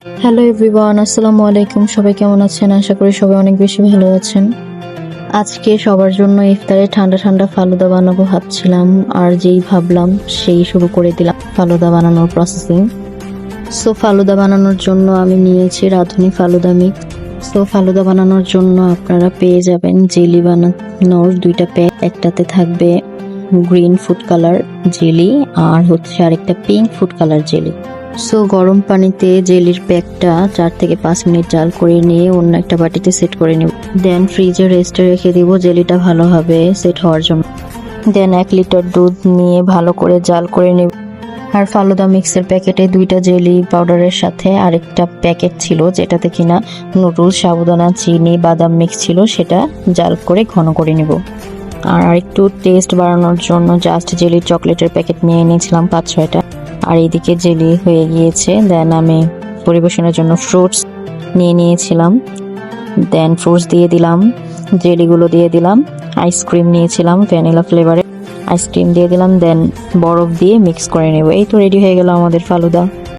Hello everyone, আসসালামু আলাইকুম। সবাই কেমন আছেন? আশা করি সবাই অনেক বেশি ভালো আছেন। আজকে সবার জন্য ইফতারে ঠান্ডা ঠান্ডা ফালুদা বানাবো ভাবছিলাম, আর যেই ভাবলাম সেই শুরু করে দিলাম ফালুদা বানানোর প্রসেসিং। ফালুদা বানানোর জন্য আমি নিয়েছি রাঁধুনি ফালুদা মিক্স। ফালুদা বানানোর জন্য আপনারা পেয়ে যাবেন জেলি বানানোর 2টা প্যাক। একটাতে থাকবে গ্রিন ফুড কালার জেলি আর হচ্ছে আরেকটা পিঙ্ক ফুড কালার জেলি। গরম পানিতে জেলির প্যাকটা 4 থেকে 5 মিনিট জাল করে নিয়ে অন্য একটা বাটিতে সেট করে নিব। দেন ফ্রিজে রেস্টে রেখে দিব জেলিটা ভালোভাবে সেট হওয়ার জন্য। দেন 1 লিটার দুধ নিয়ে ভালো করে জাল করে নিব। আর ফালুদা মিক্সের প্যাকেটে 2টা জেলি পাউডারের সাথে আরেকটা প্যাকেট ছিল যেটাতে কিনা নুডলস, সাবুদানা, চিনি, বাদাম মিক্স ছিল, সেটা জাল করে ঘন করে নিব। আর আরেকটু টেস্ট বাড়ানোর জন্য জাস্ট জেলি চকলেটের প্যাকেট নিয়ে নিয়েছিলাম 5-6টা। আর এইদিকে জেলি হয়ে গিয়েছে। দেন আমি পরিবেশনের জন্য ফ্রুটস নিয়ে নিয়েছিলাম। দেন ফ্রুটস দিয়ে দিলাম, জেলিগুলো দিয়ে দিলাম। আইসক্রিম নিয়েছিলাম ভ্যানিলা ফ্লেভারের, আইসক্রিম দিয়ে দিলাম। দেন বরফ দিয়ে মিক্স করে নেব। এই তো রেডি হয়ে গেল আমাদের ফালুদা।